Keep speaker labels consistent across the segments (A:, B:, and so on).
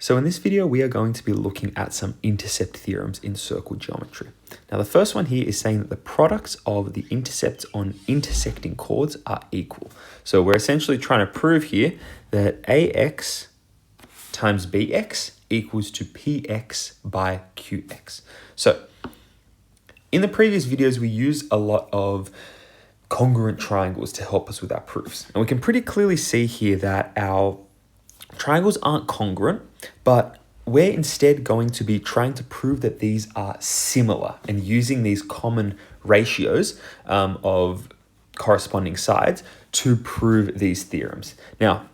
A: So in this video, we are going to be looking at some intercept theorems in circle geometry. Now, the first one here is saying that the products of the intercepts on intersecting chords are equal. So we're essentially trying to prove here that AX times BX equals to PX by QX. So in the previous videos, we used a lot of congruent triangles to help us with our proofs. And we can pretty clearly see here that our triangles aren't congruent, but we're instead going to be trying to prove that these are similar and using these common ratios of corresponding sides to prove these theorems. Now,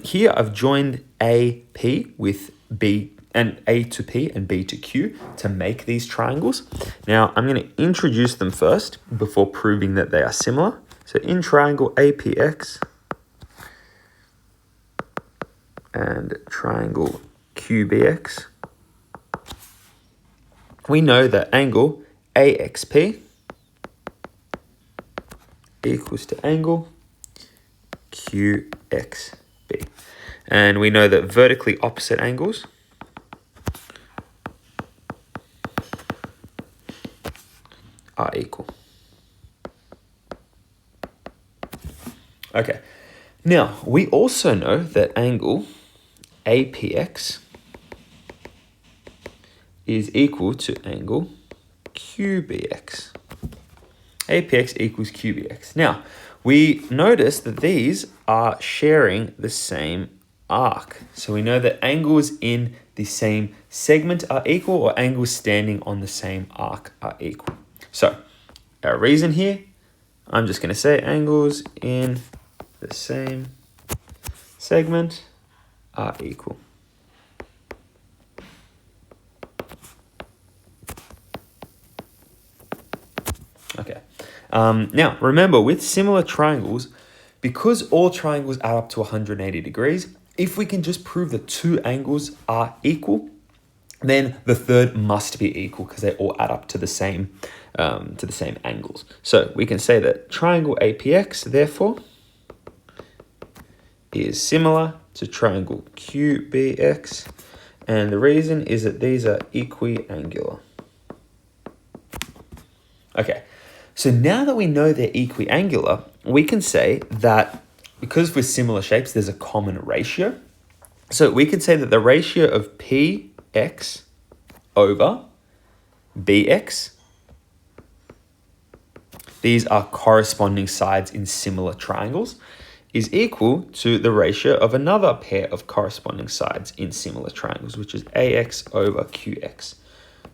A: here I've joined AP with B and A to P and B to Q to make these triangles. Now, I'm going to introduce them first before proving that they are similar. So in triangle APX and triangle QBX, we know that angle AXP equals to angle QXB. And we know that vertically opposite angles are equal. Okay, now we also know that angle APX is equal to angle QBX. APX equals QBX. Now, we notice that these are sharing the same arc. So we know that angles in the same segment are equal, or angles standing on the same arc are equal. So our reason here, I'm just going to say angles in the same segment are equal. Okay. Now, remember, with similar triangles, because all triangles add up to 180 degrees, if we can just prove that two angles are equal, then the third must be equal because they all add up to the same angles. So we can say that triangle APX, therefore, is similar to triangle QBX, and the reason is that these are equiangular. Okay, so now that we know they're equiangular, we can say that because with similar shapes, there's a common ratio. So we could say that the ratio of PX over BX, these are corresponding sides in similar triangles, is equal to the ratio of another pair of corresponding sides in similar triangles, which is AX over QX.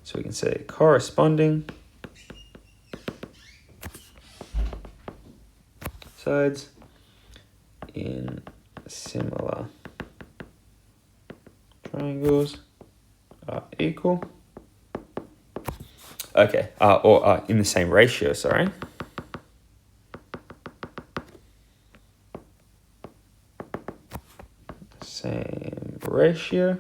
A: So we can say corresponding sides in similar triangles are equal. Okay, or in the same ratio, sorry. Same ratio.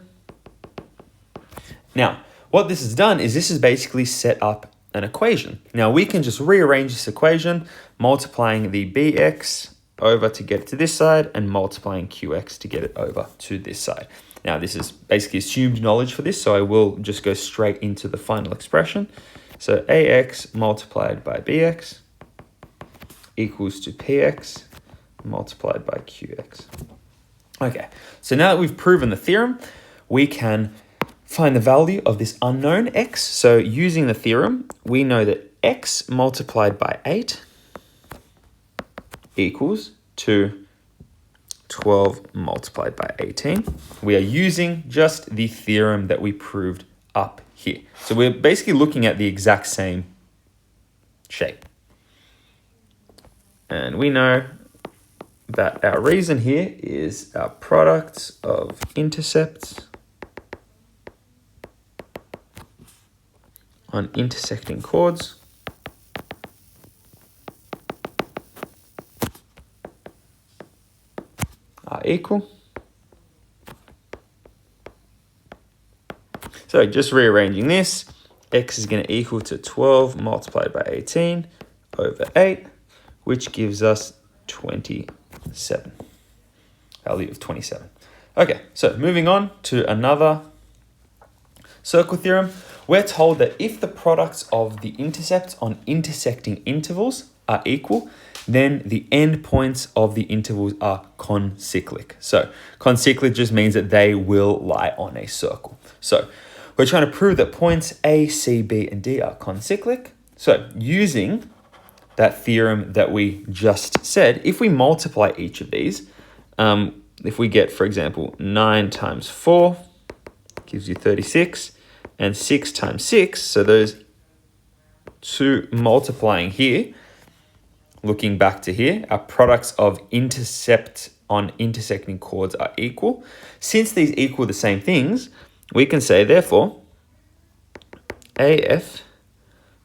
A: Now, what this has done is this has basically set up an equation. Now, we can just rearrange this equation, multiplying the BX over to get it to this side and multiplying QX to get it over to this side. Now, this is basically assumed knowledge for this, so I will just go straight into the final expression. So AX multiplied by BX equals to PX multiplied by QX. Okay, so now that we've proven the theorem, we can find the value of this unknown x. So using the theorem, we know that x multiplied by 8 equals to 12 multiplied by 18. We are using just the theorem that we proved up here. So we're basically looking at the exact same shape. And we know that our reason here is our products of intercepts on intersecting chords are equal. So just rearranging this, x is going to equal to 12 multiplied by 18 over 8, which gives us 27. Value of 27. Okay, so moving on to another circle theorem. We're told that if the products of the intercepts on intersecting intervals are equal, then the endpoints of the intervals are concyclic. So concyclic just means that they will lie on a circle. So we're trying to prove that points A, C, B, and D are concyclic. So using that theorem that we just said, if we multiply each of these, if we get, for example, 9 times 4 gives you 36, and 6 times 6, so those two multiplying here, looking back to here, our products of intercept on intersecting chords are equal. Since these equal the same things, we can say, therefore, AF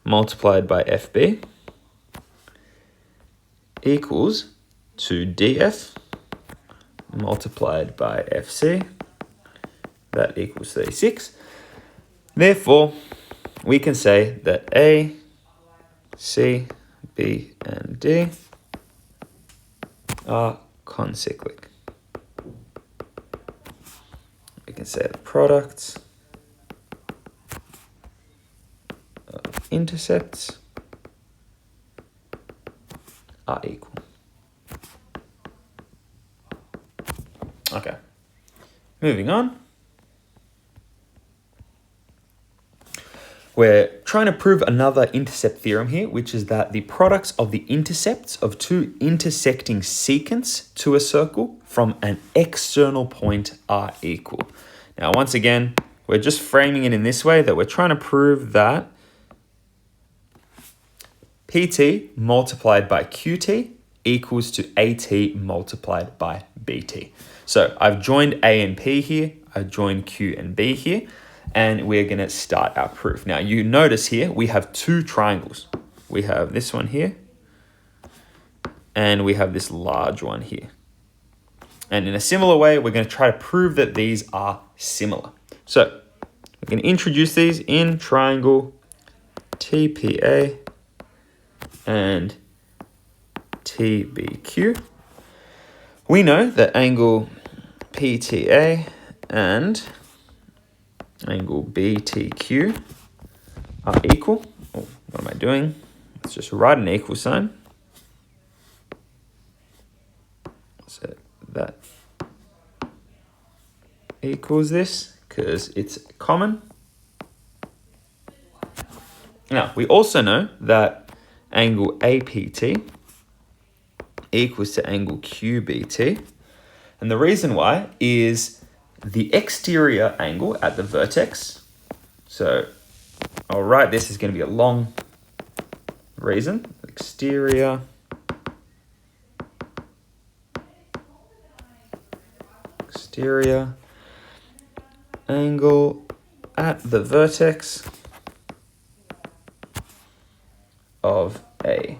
A: multiplied by FB equals to DF multiplied by FC, that equals 36. Therefore, we can say that A, C, B, and D are concyclic. We can say the products of intercepts are equal. Okay, moving on. We're trying to prove another intercept theorem here, which is that the products of the intercepts of two intersecting secants to a circle from an external point are equal. Now, once again, we're just framing it in this way, that we're trying to prove that PT multiplied by QT equals to AT multiplied by BT. So I've joined A and P here, I've joined Q and B here, and we're going to start our proof. Now, you notice here we have two triangles. We have this one here, and we have this large one here. And in a similar way, we're going to try to prove that these are similar. So we can introduce these in triangle TPA and TBQ. We know that angle PTA and angle BTQ are equal. Oh, what am I doing? Let's just write an equal sign. So that equals this because it's common. Now, we also know that angle APT equals to angle QBT. And the reason why is the exterior angle at the vertex. So I'll write this is going to be a long reason. Exterior angle at the vertex of a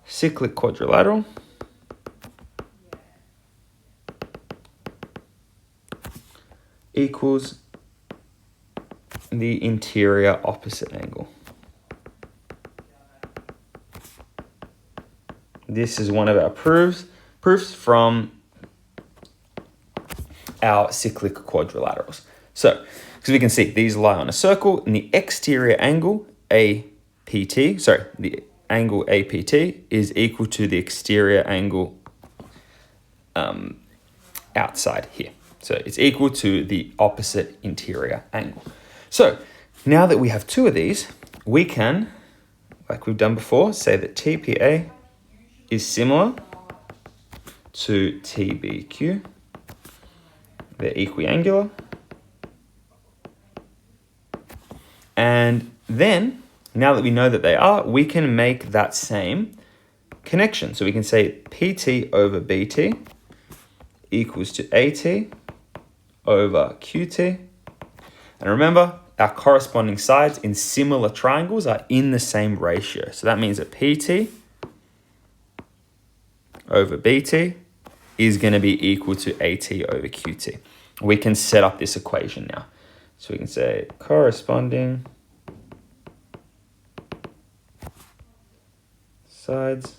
A: cyclic quadrilateral equals the interior opposite angle. This is one of our proofs from our cyclic quadrilaterals. So, because we can see these lie on a circle, and the exterior angle APT, the angle APT is equal to the exterior angle outside here. So it's equal to the opposite interior angle. So now that we have two of these, we can, like we've done before, say that TPA is similar to TBQ. They're equiangular. And then, now that we know that they are, we can make that same connection. So we can say PT over BT equals to AT over QT. And remember, our corresponding sides in similar triangles are in the same ratio. So that means that PT over BT is going to be equal to AT over QT. We can set up this equation now. So we can say corresponding sides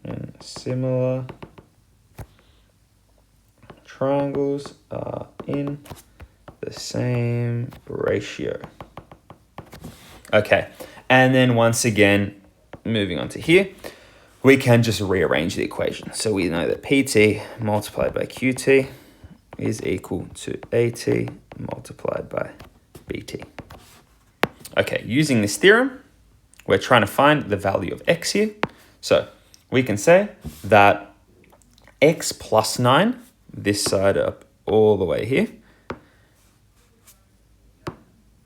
A: in similar triangles are in the same ratio. Okay, and then once again, moving on to here, we can just rearrange the equation. So we know that PT multiplied by QT is equal to AT multiplied by BT. Okay, using this theorem, we're trying to find the value of x here. So we can say that x plus 9, this side up all the way here.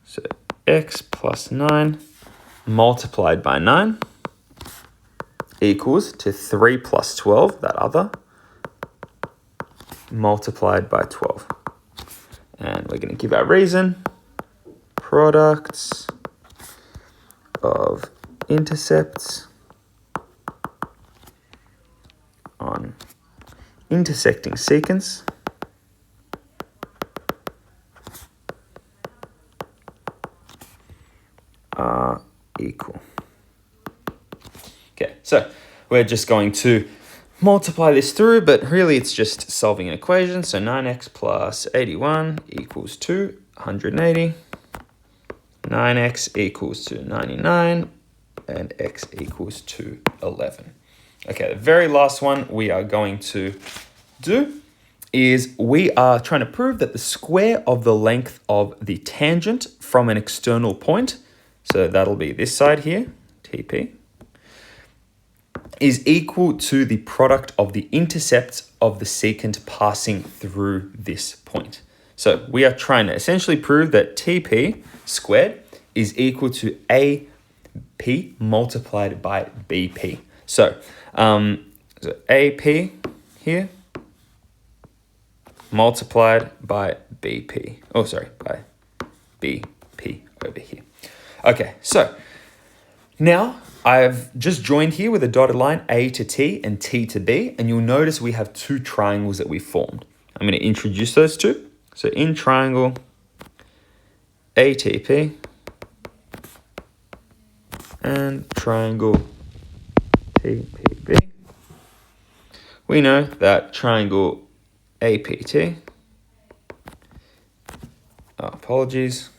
A: So x plus 9 multiplied by 9 equals to 3 plus 12, that other, multiplied by 12. And we're going to give our reason. Products of intercepts on intersecting secants are equal. Okay, so we're just going to multiply this through, but really it's just solving an equation. So 9x plus 81 equals to 180. 9x equals to 99, and x equals to 11. Okay, the very last one we are going to do is we are trying to prove that the square of the length of the tangent from an external point, so that'll be this side here, TP, is equal to the product of the intercepts of the secant passing through this point. So we are trying to essentially prove that TP squared is equal to AP multiplied by BP. So, AP here multiplied by BP. Oh, sorry, by BP over here. Okay, so now I've just joined here with a dotted line A to T and T to B, and you'll notice we have two triangles that we formed. I'm going to introduce those two. So in triangle ATP and triangle TPB, we know that triangle APT, apologies,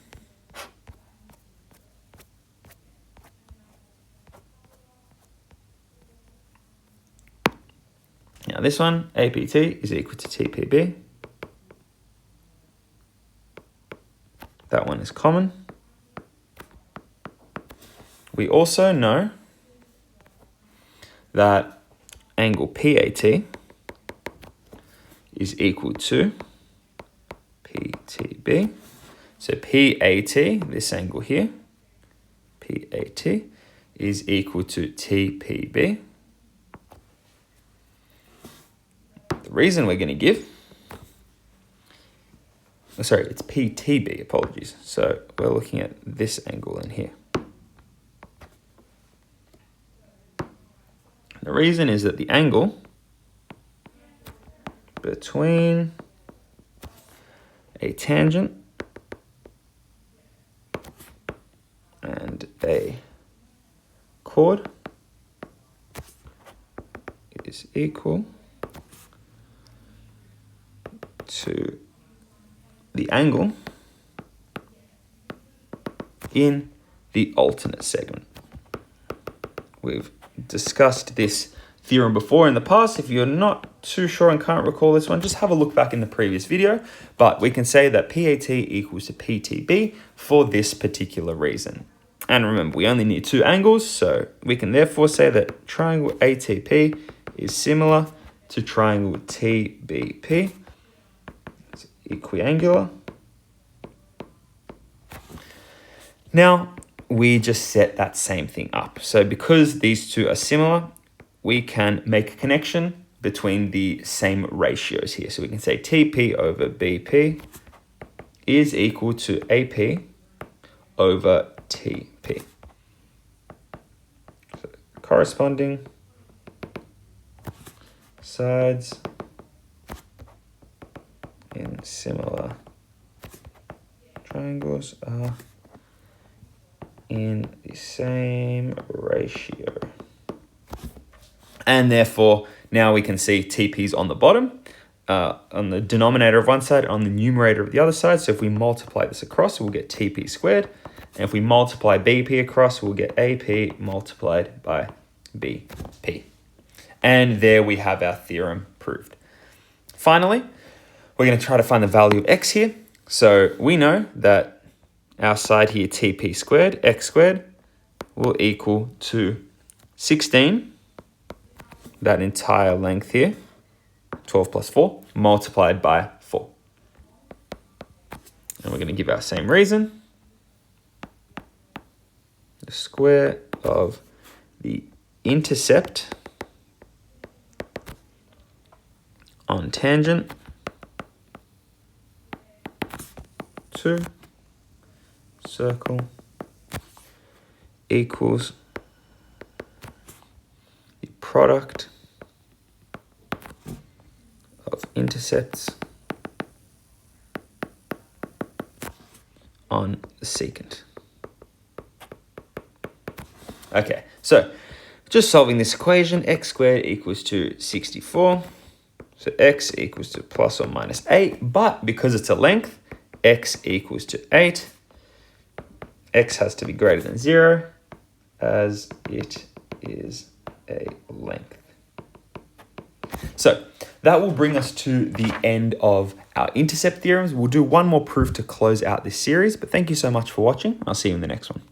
A: now this one, APT, is equal to TPB. That one is common. We also know that angle PAT is equal to PTB. So PAT, this angle here, PAT is equal to TPB. The reason we're going to give, sorry, it's PTB, apologies. So we're looking at this angle in here. The reason is that the angle between a tangent and a chord is equal to the angle in the alternate segment. We've discussed this theorem before in the past. If you're not too sure and can't recall this one, just have a look back in the previous video. But we can say that PAT equals to PTB for this particular reason. And remember, we only need two angles, so we can therefore say that triangle ATP is similar to triangle TBP. It's equiangular. Now, we just set that same thing up. So because these two are similar, we can make a connection between the same ratios here. So we can say TP over BP is equal to AP over TP. So corresponding sides in similar triangles are in the same ratio. And therefore, now we can see TP's on the bottom on the denominator of one side, on the numerator of the other side. So if we multiply this across, we'll get TP squared. And if we multiply BP across, we'll get AP multiplied by BP. And there we have our theorem proved. Finally, we're going to try to find the value of x here. So we know that our side here, TP squared, x squared, will equal to 16, that entire length here, 12 plus 4, multiplied by 4. And we're going to give our same reason. The square of the intercept on tangent to circle equals the product of intercepts on the secant. Okay, so just solving this equation, x squared equals to 64. So x equals to plus or minus 8, but because it's a length, x equals to 8. X has to be greater than 0 as it is a length. So that will bring us to the end of our intercept theorems. We'll do one more proof to close out this series, but thank you so much for watching. I'll see you in the next one.